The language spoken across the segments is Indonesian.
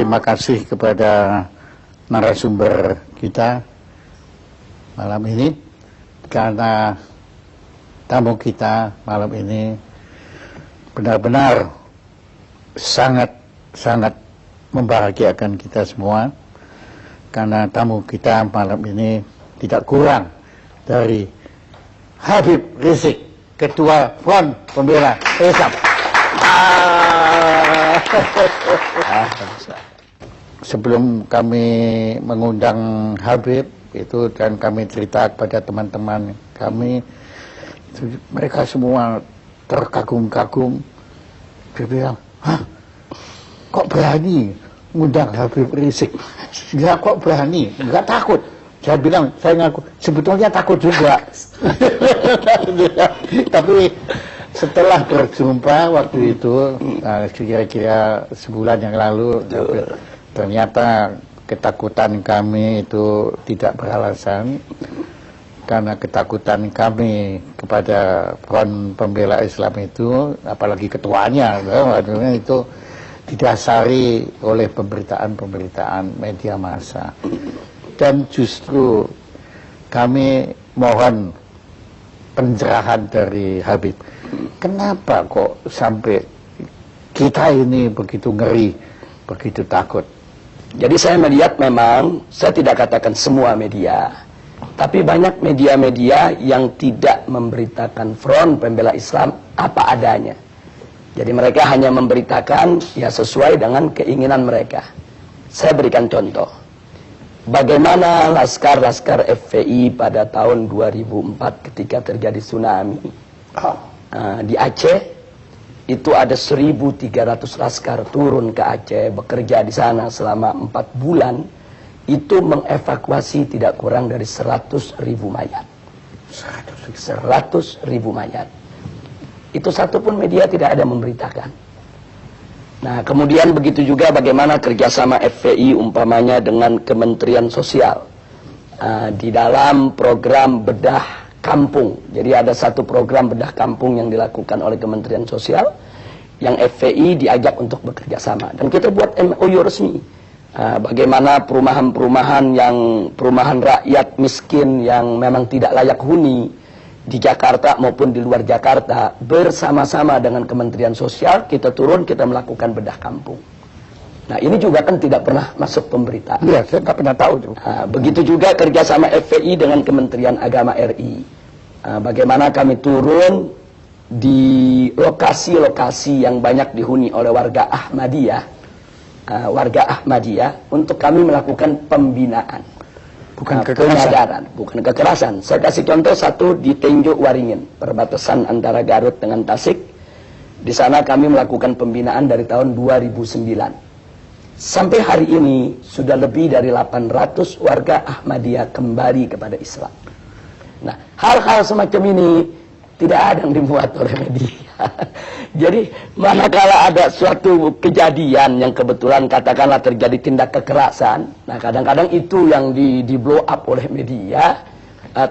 terima kasih kepada narasumber kita malam ini, karena tamu kita malam ini benar-benar sangat membahagiakan kita semua, karena tamu kita malam ini tidak kurang dari Habib Rizik, Ketua Front Pembela Islam. Sebelum kami mengundang Habib itu dan kami cerita kepada teman-teman kami, mereka semua terkagum-kagum. Dia bilang, hah, kok berani ngundang Habib Rizik? Ya kok berani, nggak takut? Saya bilang, saya ngaku, sebetulnya takut juga. Tapi setelah berjumpa waktu itu, kira-kira sebulan yang lalu, ternyata ketakutan kami itu tidak beralasan, karena ketakutan kami kepada Front Pembela Islam itu, apalagi ketuanya, itu didasari oleh pemberitaan-pemberitaan media massa. Dan justru kami mohon pencerahan dari Habib. Kenapa kok sampai kita ini begitu ngeri, begitu takut? Jadi saya melihat memang, saya tidak katakan semua media, tapi banyak media-media yang tidak memberitakan Front Pembela Islam apa adanya. Jadi mereka hanya memberitakan ya sesuai dengan keinginan mereka. Saya berikan contoh. Bagaimana laskar-laskar FPI pada tahun 2004 ketika terjadi tsunami di Aceh, itu ada 1.300 laskar turun ke Aceh, bekerja di sana selama 4 bulan, itu mengevakuasi tidak kurang dari 100.000 mayat. 100.000 mayat. Itu satu pun media tidak ada memberitakan. Nah, kemudian begitu juga bagaimana kerjasama FPI umpamanya dengan Kementerian Sosial di dalam program bedah kampung. Jadi ada satu program bedah kampung yang dilakukan oleh Kementerian Sosial, yang FPI diajak untuk bekerja sama. Dan kita buat MOU resmi. Bagaimana perumahan-perumahan perumahan rakyat miskin yang memang tidak layak huni di Jakarta maupun di luar Jakarta, bersama-sama dengan Kementerian Sosial kita turun, kita melakukan bedah kampung. Nah, ini juga kan tidak pernah masuk pemberitaan. Iya, saya nggak pernah tahu. Begitu juga kerjasama FPI dengan Kementerian Agama RI. Bagaimana kami turun di lokasi-lokasi yang banyak dihuni oleh warga Ahmadiyah, untuk kami melakukan pembinaan. Bukan kekerasan. Bukan kekerasan. Saya kasih contoh satu di Tenjo Waringin, perbatasan antara Garut dengan Tasik. Di sana kami melakukan pembinaan dari tahun 2009. Sampai hari ini sudah lebih dari 800 warga Ahmadiyah kembali kepada Islam. Nah, hal-hal semacam ini tidak ada yang dimuat oleh media. Jadi manakala ada suatu kejadian yang kebetulan katakanlah terjadi tindak kekerasan, nah kadang-kadang itu yang di blow up oleh media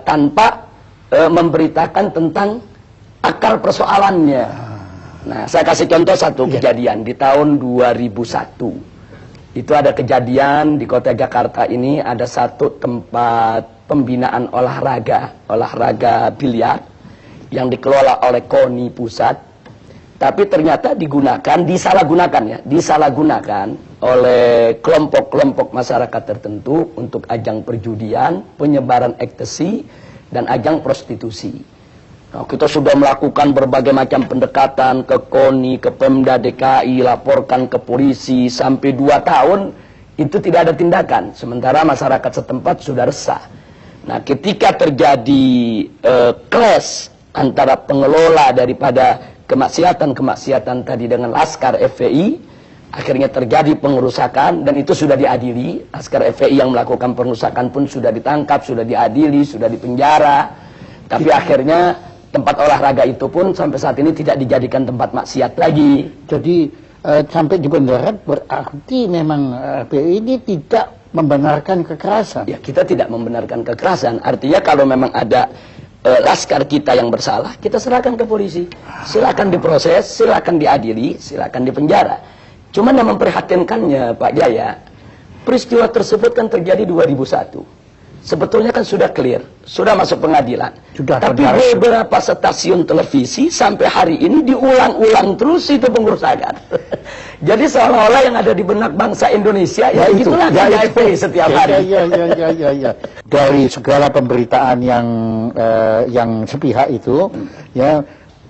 tanpa memberitakan tentang akar persoalannya. Nah, saya kasih contoh satu kejadian di tahun 2001. Itu ada kejadian di kota Jakarta ini, ada satu tempat pembinaan olahraga biliar yang dikelola oleh KONI pusat, tapi ternyata disalahgunakan oleh kelompok-kelompok masyarakat tertentu untuk ajang perjudian, penyebaran ekstasi, dan ajang prostitusi. Nah, kita sudah melakukan berbagai macam pendekatan ke KONI, ke Pemda DKI, laporkan ke polisi, sampai 2 tahun itu tidak ada tindakan, sementara masyarakat setempat sudah resah. Nah, ketika terjadi clash antara pengelola daripada kemaksiatan tadi dengan laskar FPI, akhirnya terjadi pengerusakan, dan itu sudah diadili. Laskar FPI yang melakukan pengerusakan pun sudah ditangkap, sudah diadili, sudah dipenjara. Tapi akhirnya tempat olahraga itu pun sampai saat ini tidak dijadikan tempat maksiat lagi. Jadi sampai di penjara berarti memang FPI ini tidak membenarkan kekerasan. Ya, kita tidak membenarkan kekerasan. Artinya kalau memang ada laskar kita yang bersalah, kita serahkan ke polisi. Silakan diproses, silakan diadili, silakan dipenjara. Cuman yang memprihatinkannya Pak Jaya, peristiwa tersebut kan terjadi 2001. Sebetulnya kan sudah clear, sudah masuk pengadilan. Sudah, tapi benar. beberapa stasiun televisi sampai hari ini diulang-ulang terus itu pengurusakan. Jadi seolah-olah yang ada di benak bangsa Indonesia ya itulah KJP setiap hari. Ya. Dari segala pemberitaan yang sepihak itu, ya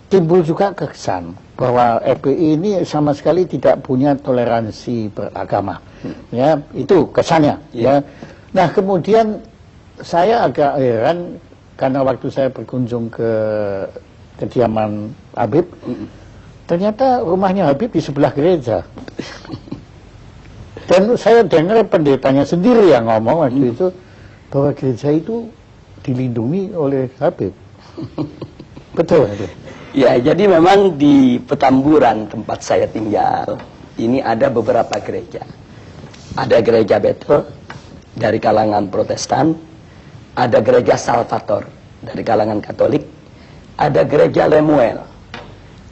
timbul juga kesan bahwa FPI ini sama sekali tidak punya toleransi beragama. Ya, itu kesannya. Ya. Nah, kemudian saya agak heran karena waktu saya berkunjung ke kediaman Habib, ternyata rumahnya Habib di sebelah gereja. Dan saya dengar pendetanya sendiri yang ngomong waktu itu bahwa gereja itu dilindungi oleh Habib. Betul itu. Ya, jadi memang di Petamburan tempat saya tinggal ini ada beberapa gereja. Ada gereja Bethel dari kalangan Protestan, ada gereja Salvator dari kalangan Katolik, ada gereja Lemuel,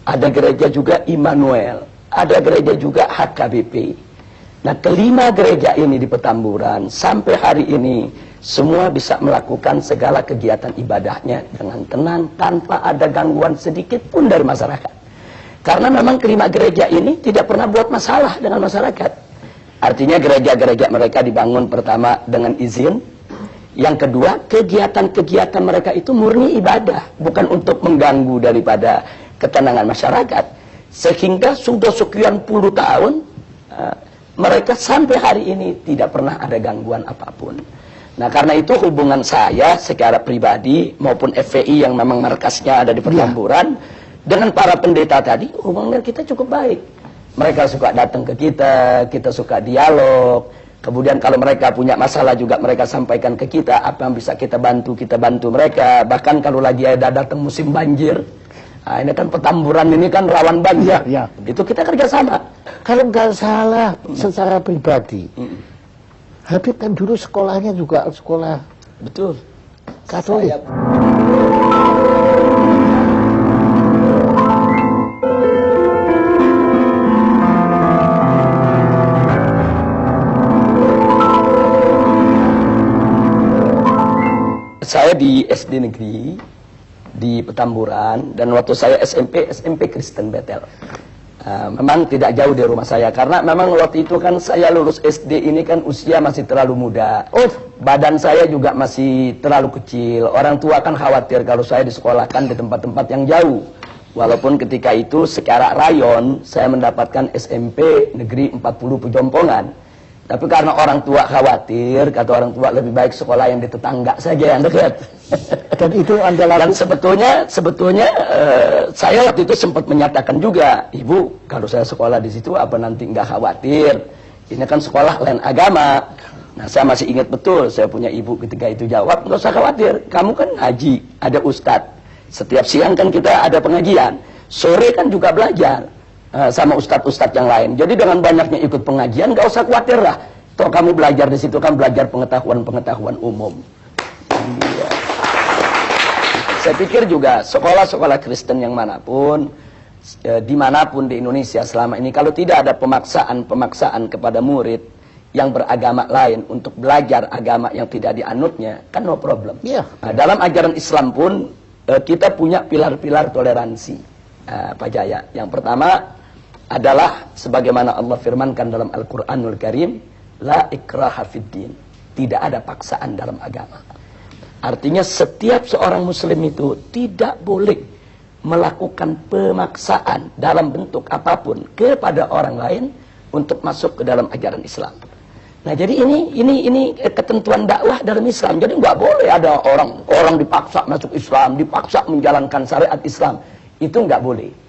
ada gereja juga Immanuel, ada gereja juga HKBP. Nah, kelima gereja ini di Petamburan sampai hari ini semua bisa melakukan segala kegiatan ibadahnya dengan tenang tanpa ada gangguan sedikit pun dari masyarakat. Karena memang kelima gereja ini tidak pernah buat masalah dengan masyarakat. Artinya gereja-gereja mereka dibangun pertama dengan izin. Yang kedua, kegiatan-kegiatan mereka itu murni ibadah, bukan untuk mengganggu daripada ketenangan masyarakat. Sehingga sudah sekian puluh tahun, mereka sampai hari ini tidak pernah ada gangguan apapun. Nah, karena itu hubungan saya secara pribadi maupun FPI yang memang markasnya ada di Petamburan, dengan para pendeta tadi, hubungan kita cukup baik. Mereka suka datang ke kita suka dialog. Kemudian kalau mereka punya masalah juga mereka sampaikan ke kita, apa yang bisa kita bantu mereka. Bahkan kalau lagi ada datang musim banjir, nah ini kan Petamburan ini kan rawan banjir, itu kita kerjasama. Kalau nggak salah secara pribadi, Habib kan dulu sekolahnya juga sekolah betul Katolik. Saya di SD negeri di Petamburan dan waktu saya SMP Kristen Bethel. Memang tidak jauh dari rumah saya karena memang waktu itu kan saya lulus SD ini kan usia masih terlalu muda. Badan saya juga masih terlalu kecil. Orang tua kan khawatir kalau saya disekolahkan di tempat-tempat yang jauh. Walaupun ketika itu secara rayon saya mendapatkan SMP negeri 40 Pejompongan. Tapi karena orang tua khawatir, kata orang tua lebih baik sekolah yang di tetangga saja yang dekat. Dan itu Anda lakukan. Dan sebetulnya saya waktu itu sempat menyatakan juga, Ibu, kalau saya sekolah di situ apa nanti nggak khawatir? Ini kan sekolah lain agama. Nah, saya masih ingat betul, saya punya ibu ketika itu jawab, nggak usah khawatir, kamu kan ngaji, ada ustadz. Setiap siang kan kita ada pengajian, sore kan juga belajar. Sama ustadz-ustadz yang lain. Jadi dengan banyaknya ikut pengajian, gak usah khawatir lah. Toh kamu belajar di situ kan belajar pengetahuan-pengetahuan umum. Iya. Saya pikir juga sekolah-sekolah Kristen yang manapun, dimanapun di Indonesia selama ini, kalau tidak ada pemaksaan kepada murid yang beragama lain untuk belajar agama yang tidak dianutnya, kan no problem. Yeah. Nah, dalam ajaran Islam pun kita punya pilar-pilar toleransi, Pak Jaya. Yang pertama adalah sebagaimana Allah firmankan dalam Al-Quranul Karim, la ikraha fiddin, tidak ada paksaan dalam agama. Artinya setiap seorang muslim itu tidak boleh melakukan pemaksaan dalam bentuk apapun kepada orang lain untuk masuk ke dalam ajaran Islam. Nah, jadi ini ketentuan dakwah dalam Islam. Jadi nggak boleh ada orang dipaksa masuk Islam, dipaksa menjalankan syariat Islam. Itu nggak boleh.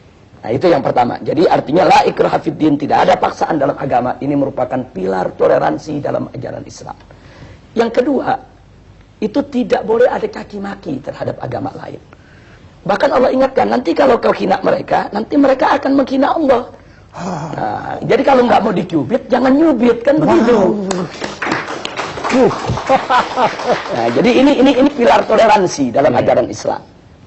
Nah, itu yang pertama. Jadi artinya la ikraha fiddin, tidak ada paksaan dalam agama. Ini merupakan pilar toleransi dalam ajaran Islam. Yang kedua, itu tidak boleh ada caci maki terhadap agama lain. Bahkan Allah ingatkan, nanti kalau kau hina mereka, nanti mereka akan menghina Allah. Nah, jadi kalau nggak mau dicubit, jangan nyubit, kan begitu. Nah, jadi ini pilar toleransi dalam ajaran Islam.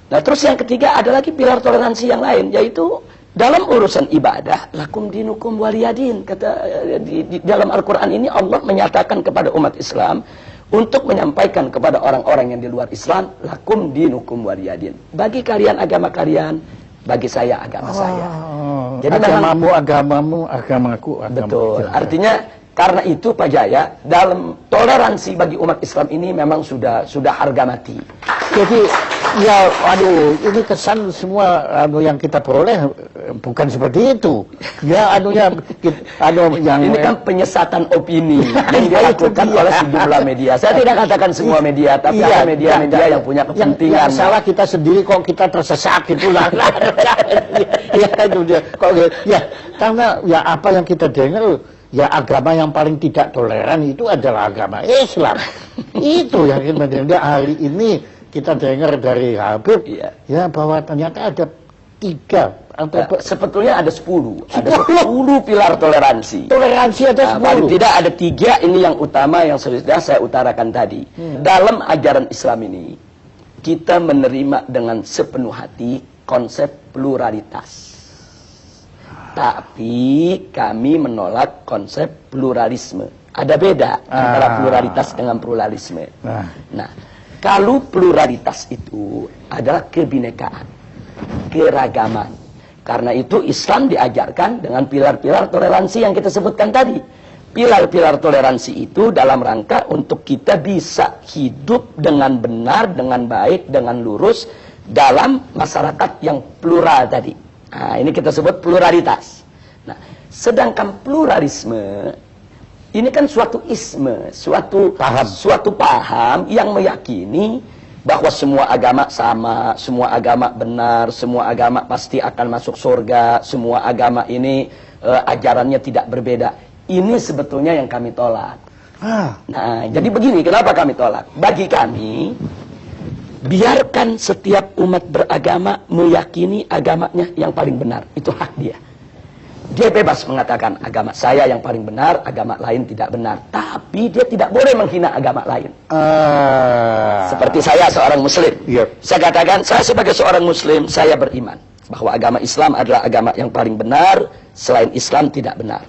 Nah, terus yang ketiga ada lagi pilar toleransi yang lain, yaitu dalam urusan ibadah, lakum dinukum waliyadin. Kata di dalam Al-Quran ini Allah menyatakan kepada umat Islam untuk menyampaikan kepada orang-orang yang di luar Islam, lakum dinukum waliyadin. Bagi kalian agama kalian, bagi saya agama saya. Jadi agamamu, agamaku. Betul. Artinya karena itu Pak Jaya, dalam toleransi bagi umat Islam ini memang sudah harga mati. Jadi ya, ini kesan semua yang kita peroleh bukan seperti itu. Ya, yang ini kan penyesatan opini yang dilakukan oleh sejumlah media. Saya tidak katakan semua media, tapi ada media-media yang punya kepentingan. Yang salah kita sendiri kok kita tersesat itulah. Ya itu dia. Karena ya apa yang kita dengar, ya agama yang paling tidak toleran itu adalah agama Islam. Itu yang kita dengar hari ini. Kita dengar dari Habib, ya bahwa ternyata ada 3 atau sebetulnya ada 10. Ada 10 pilar toleransi. Toleransi ada 10. Paling tidak ada 3 ini yang utama yang sudah saya utarakan tadi. Dalam ajaran Islam ini, kita menerima dengan sepenuh hati konsep pluralitas. Tapi kami menolak konsep pluralisme. Ada beda antara pluralitas dengan pluralisme. Nah, kalau pluralitas itu adalah kebinekaan, keragaman. Karena itu Islam diajarkan dengan pilar-pilar toleransi yang kita sebutkan tadi. Pilar-pilar toleransi itu dalam rangka untuk kita bisa hidup dengan benar, dengan baik, dengan lurus dalam masyarakat yang plural tadi. Nah, ini kita sebut pluralitas. Nah, sedangkan pluralisme ini kan suatu isme, suatu paham yang meyakini bahwa semua agama sama, semua agama benar, semua agama pasti akan masuk surga, semua agama ini ajarannya tidak berbeda. Ini sebetulnya yang kami tolak. Nah, jadi begini, kenapa kami tolak? Bagi kami, biarkan setiap umat beragama meyakini agamanya yang paling benar. Itu hak dia. Dia bebas mengatakan agama saya yang paling benar, agama lain tidak benar. Tapi dia tidak boleh menghina agama lain. Seperti saya seorang muslim. Saya katakan, saya sebagai seorang muslim, saya beriman bahwa agama Islam adalah agama yang paling benar, selain Islam tidak benar.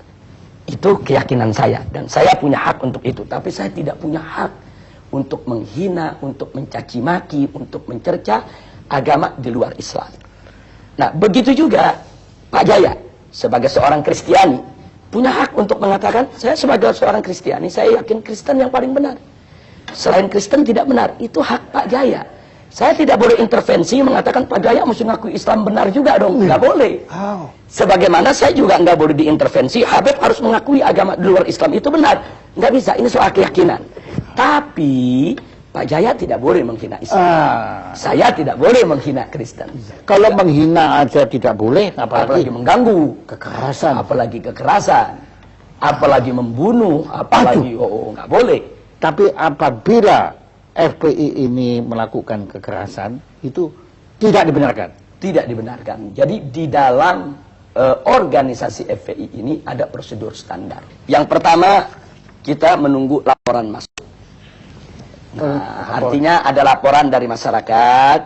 Itu keyakinan saya. Dan saya punya hak untuk itu. Tapi saya tidak punya hak untuk menghina, untuk mencaci maki, untuk mencerca agama di luar Islam. Nah, begitu juga Pak Jaya sebagai seorang Kristiani punya hak untuk mengatakan, saya sebagai seorang Kristiani, saya yakin Kristen yang paling benar. Selain Kristen tidak benar. Itu hak Pak Jaya. Saya tidak boleh intervensi mengatakan Pak Jaya mesti ngaku Islam benar juga dong. Nggak boleh. Sebagaimana saya juga nggak boleh diintervensi, Habib harus mengakui agama di luar Islam itu benar. Nggak bisa, ini soal keyakinan. Tapi Pak Jaya tidak boleh menghina Islam. Saya tidak boleh menghina Kristen. Kalau menghina aja tidak boleh, apalagi mengganggu, kekerasan, apalagi membunuh, apalagi nggak boleh. Tapi apabila FPI ini melakukan kekerasan, itu tidak dibenarkan. Tidak dibenarkan. Jadi di dalam organisasi FPI ini ada prosedur standar. Yang pertama, kita menunggu laporan masuk. Nah, artinya ada laporan dari masyarakat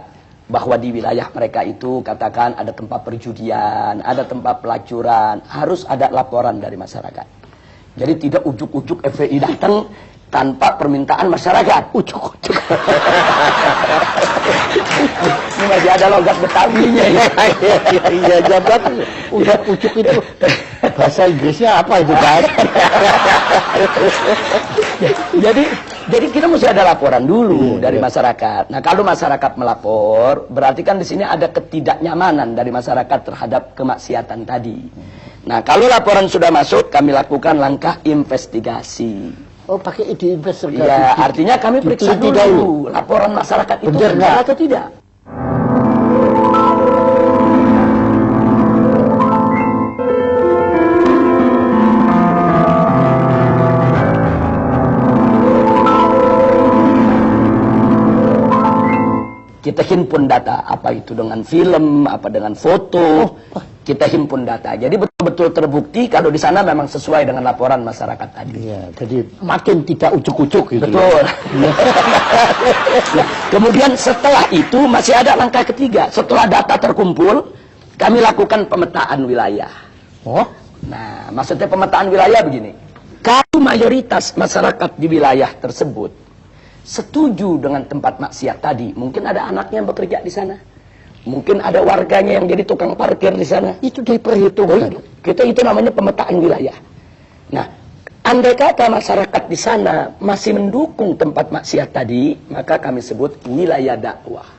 bahwa di wilayah mereka itu katakan ada tempat perjudian, ada tempat pelacuran, harus ada laporan dari masyarakat. Jadi tidak ujuk-ujuk FPI datang tanpa permintaan masyarakat. Ujuk-ujuk. Ini masih ada logat Betawinya ya. Iya, jabat udah ujuk itu. Bahasa Inggrisnya apa itu, Pak? Jadi kita mesti ada laporan dulu dari masyarakat. Nah, kalau masyarakat melapor, berarti kan di sini ada ketidaknyamanan dari masyarakat terhadap kemaksiatan tadi. Nah, kalau laporan sudah masuk, kami lakukan langkah investigasi. Oh, pakai ide investigasi. Ya, artinya kami periksa dulu laporan masyarakat itu benar atau tidak. Kita himpun data, apa itu dengan film, apa dengan foto, kita himpun data. Jadi betul-betul terbukti kalau di sana memang sesuai dengan laporan masyarakat tadi. Iya, jadi makin tidak ujuk-ujuk gitu. Betul. Nah, kemudian setelah itu masih ada langkah ketiga. Setelah data terkumpul, kami lakukan pemetaan wilayah. Oh, Nah, maksudnya pemetaan wilayah begini. Kalau mayoritas masyarakat di wilayah tersebut setuju dengan tempat maksiat tadi, mungkin ada anaknya yang bekerja di sana, mungkin ada warganya yang jadi tukang parkir di sana. itu diperhitungkan. Kita itu namanya pemetaan wilayah. Nah, andai kata masyarakat di sana masih mendukung tempat maksiat tadi, maka kami sebut wilayah dakwah.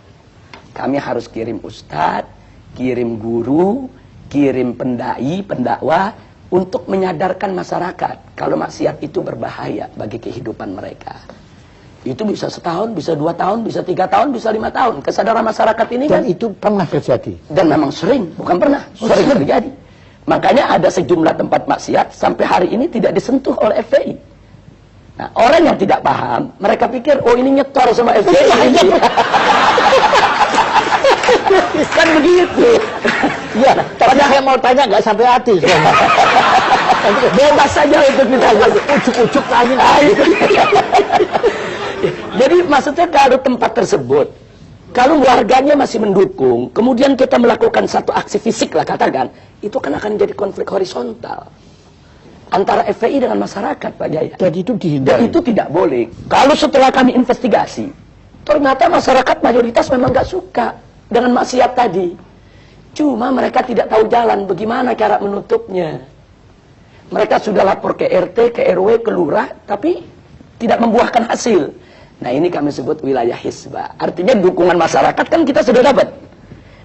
Kami harus kirim ustadz, kirim guru, kirim pendai, pendakwah untuk menyadarkan masyarakat kalau maksiat itu berbahaya bagi kehidupan mereka. Itu bisa setahun, bisa 2 tahun, bisa 3 tahun, bisa 5 tahun. Kesadaran masyarakat ini Dan kan, itu pernah terjadi. dan memang sering, bukan pernah, sering terjadi. Makanya ada sejumlah tempat maksiat sampai hari ini tidak disentuh oleh FPI. Nah, orang yang tidak paham, mereka pikir, oh ini nyetor sama FPI. Kan begitu. Iya, tapi saya mau tanya nggak sampai hati. Bebas saja untuk ditanya. Ujuk-ujuk tanya. Jadi maksudnya kalau tempat tersebut, kalau warganya masih mendukung, kemudian kita melakukan satu aksi fisik lah katakan, itu kan akan jadi konflik horizontal antara FPI dengan masyarakat, Pak Jaya. Dan itu Dan dihindari. itu tidak boleh. Kalau setelah kami investigasi, ternyata masyarakat mayoritas memang nggak suka dengan maksiat tadi. Cuma mereka tidak tahu jalan bagaimana cara menutupnya. Mereka sudah lapor ke RT, ke RW, ke lurah, tapi tidak membuahkan hasil. Nah, ini kami sebut wilayah hisbah. Artinya dukungan masyarakat kan kita sudah dapat.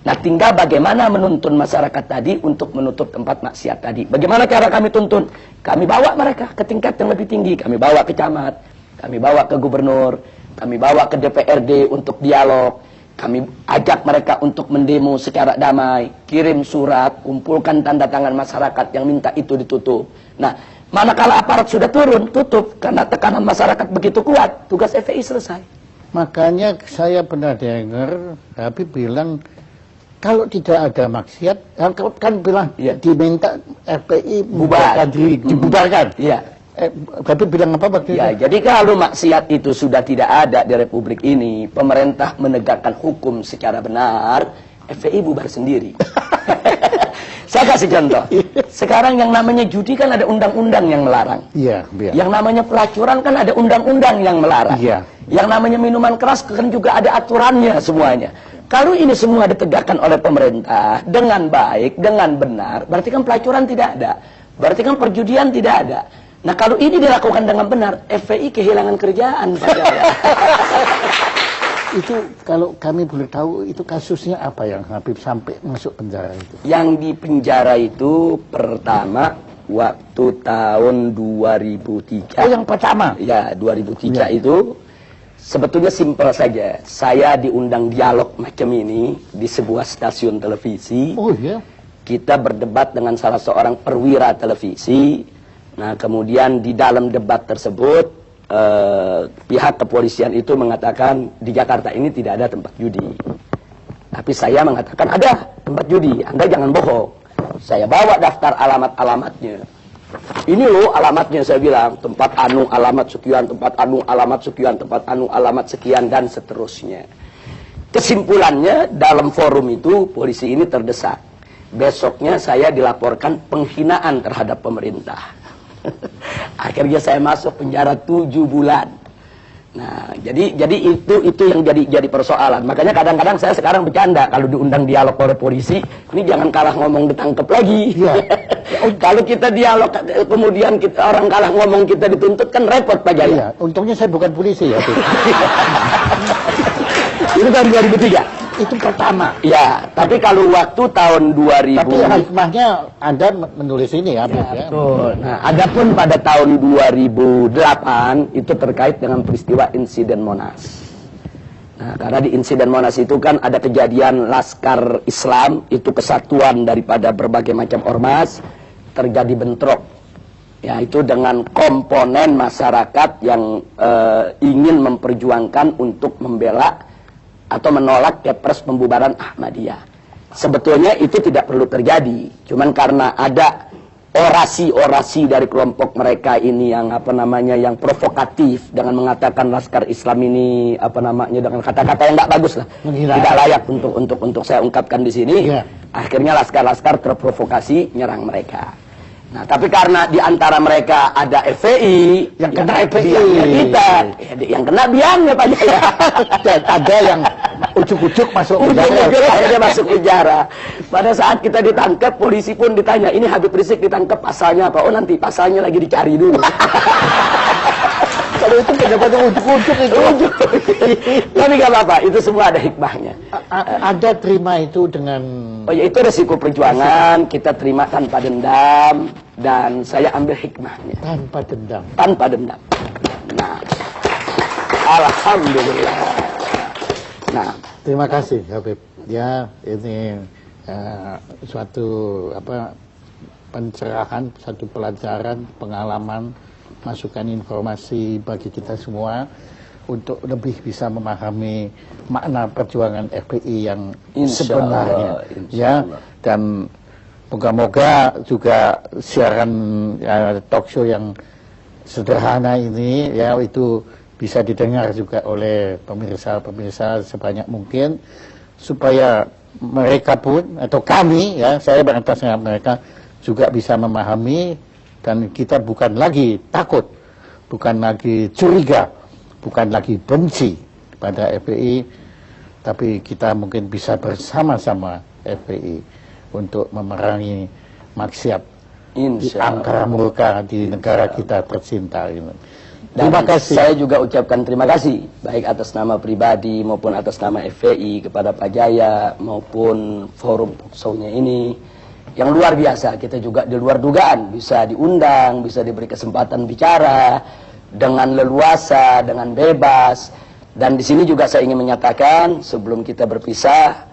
Nah, tinggal bagaimana menuntun masyarakat tadi untuk menutup tempat maksiat tadi. Bagaimana cara kami tuntun? Kami bawa mereka ke tingkat yang lebih tinggi. Kami bawa ke camat, kami bawa ke gubernur, kami bawa ke DPRD untuk dialog. Kami ajak mereka untuk mendemo secara damai, kirim surat, kumpulkan tanda tangan masyarakat yang minta itu ditutup. Nah, manakala aparat sudah turun, tutup. Karena tekanan masyarakat begitu kuat, tugas FPI selesai. Makanya saya pernah dengar Habib bilang kalau tidak ada maksiat, kan bilang Iya. diminta FPI Bubar. membubarkan diri, dibubarkan. Iya. Habib bilang apa waktu Ya, itu? jadi kalau maksiat itu sudah tidak ada di Republik ini, pemerintah menegakkan hukum secara benar, FPI bubar sendiri. Saya kasih contoh. Sekarang yang namanya judi kan ada undang-undang yang melarang. Iya, iya. Yang namanya pelacuran kan ada undang-undang yang melarang. Iya. Yang namanya minuman keras kan juga ada aturannya semuanya. Kalau ini semua ditegakkan oleh pemerintah dengan baik, dengan benar, berarti kan pelacuran tidak ada. Berarti kan perjudian tidak ada. Nah, kalau ini dilakukan dengan benar, FPI kehilangan kerjaan, Pak Jaya. Itu kalau kami boleh tahu itu kasusnya apa yang Habib sampai masuk penjara itu? Yang di penjara itu pertama waktu tahun 2003. Oh, yang pertama? Ya, 2003 Ya. itu sebetulnya simpel saja. Saya diundang dialog macam ini di sebuah stasiun televisi. Oh iya. Kita berdebat dengan salah seorang perwira televisi. Nah, kemudian di dalam debat tersebut pihak kepolisian itu mengatakan di Jakarta ini tidak ada tempat judi. Tapi saya mengatakan ada tempat judi, Anda jangan bohong. Saya bawa daftar alamat-alamatnya. Ini loh alamatnya, saya bilang, tempat anu alamat sekian, tempat anu alamat sekian, tempat anu alamat sekian, dan seterusnya. Kesimpulannya, dalam forum itu polisi ini terdesak. Besoknya saya dilaporkan penghinaan terhadap pemerintah. Akhirnya saya masuk penjara 7 bulan. Nah, jadi itu yang jadi persoalan. Makanya kadang-kadang saya sekarang bercanda kalau diundang dialog oleh polisi, ini jangan kalah ngomong ditangkap lagi. Iya. Kalau kita dialog kemudian orang kalah ngomong kita dituntut kan repot, Pak Jaya. Iya, untungnya saya bukan polisi ya. Itu tahun 2003. Itu pertama. Ya, tapi kalau waktu tahun 2000. Tapi hikmahnya Anda menulis ini ya, Habib, ya. Betul. Nah, adapun pada tahun 2008 itu terkait dengan peristiwa insiden Monas. Nah, karena di insiden Monas itu kan ada kejadian Laskar Islam, itu kesatuan daripada berbagai macam ormas, terjadi bentrok. Ya, itu dengan komponen masyarakat yang ingin memperjuangkan untuk membela atau menolak kepres pembubaran Ahmadiyah. Sebetulnya itu tidak perlu terjadi, cuman karena ada orasi-orasi dari kelompok mereka ini yang yang provokatif dengan mengatakan Laskar Islam ini dengan kata-kata yang nggak bagus lah, tidak layak untuk saya ungkapkan di sini. Akhirnya laskar-laskar terprovokasi nyerang mereka. Nah, tapi karena di antara mereka ada FPI, yang kena FPI-nya kita, yang kena biangnya Pak Jaya. Ada yang ujuk-ujuk masuk penjara. Akhirnya masuk penjara. Pada saat kita ditangkap, polisi pun ditanya, ini Habib Rizik ditangkap pasalnya apa? Oh, nanti pasalnya lagi dicari dulu. Kalau itu pejabatnya ujuk-ujuk itu. Tapi nggak apa-apa, itu semua ada hikmahnya. Ada terima itu dengan... Oh ya, itu resiko perjuangan, kita terima tanpa dendam, dan saya ambil hikmahnya. Tanpa dendam. Tanpa dendam. Nah, alhamdulillah. Nah, terima kasih Habib. Ya, ini suatu pencerahan, satu pelajaran, pengalaman, masukan informasi bagi kita semua untuk lebih bisa memahami makna perjuangan FPI yang sebenarnya. Ya, dan moga-moga juga siaran talk show yang sederhana ini ya itu bisa didengar juga oleh pemirsa-pemirsa sebanyak mungkin supaya mereka pun atau kami ya, saya beratasnya mereka juga bisa memahami dan kita bukan lagi takut, bukan lagi curiga, bukan lagi benci pada FPI, tapi kita mungkin bisa bersama-sama FPI untuk memerangi maksiat di angkara murka di negara kita tercinta ini. Terima kasih. Saya juga ucapkan terima kasih baik atas nama pribadi maupun atas nama FPI kepada Pak Jaya maupun forum show-nya ini yang luar biasa. Kita juga di luar dugaan bisa diundang, bisa diberi kesempatan bicara dengan leluasa, dengan bebas. Dan di sini juga saya ingin menyatakan sebelum kita berpisah,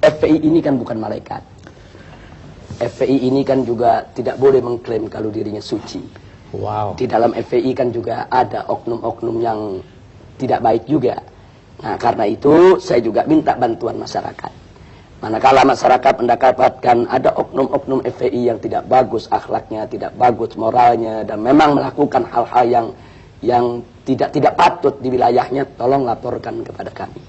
FPI ini kan bukan malaikat. FPI ini kan juga tidak boleh mengklaim kalau dirinya suci. Wow. Di dalam FPI kan juga ada oknum-oknum yang tidak baik juga. Nah, karena itu saya juga minta bantuan masyarakat. Manakala masyarakat mendapatkan ada oknum-oknum FPI yang tidak bagus akhlaknya, tidak bagus moralnya, dan memang melakukan hal-hal yang tidak patut di wilayahnya, tolong laporkan kepada kami.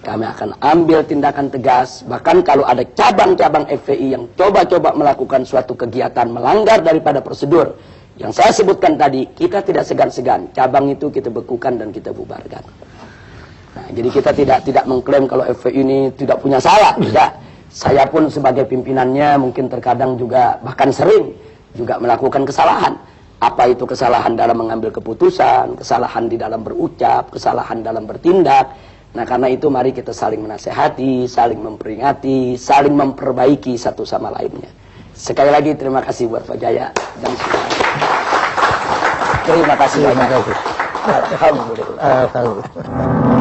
Kami akan ambil tindakan tegas. Bahkan kalau ada cabang-cabang FPI yang coba-coba melakukan suatu kegiatan melanggar daripada prosedur yang saya sebutkan tadi, kita tidak segan-segan. Cabang itu kita bekukan dan kita bubarkan. Nah, jadi kita tidak mengklaim kalau FPI ini tidak punya salah. Tidak. Saya pun sebagai pimpinannya mungkin terkadang juga bahkan sering juga melakukan kesalahan. Apa itu kesalahan dalam mengambil keputusan, kesalahan di dalam berucap, kesalahan dalam bertindak. Nah, karena itu mari kita saling menasehati, saling memperingati, saling memperbaiki satu sama lainnya. Sekali lagi terima kasih buat Pak Jaya dan semua. Terima kasih banyak. Alhamdulillah.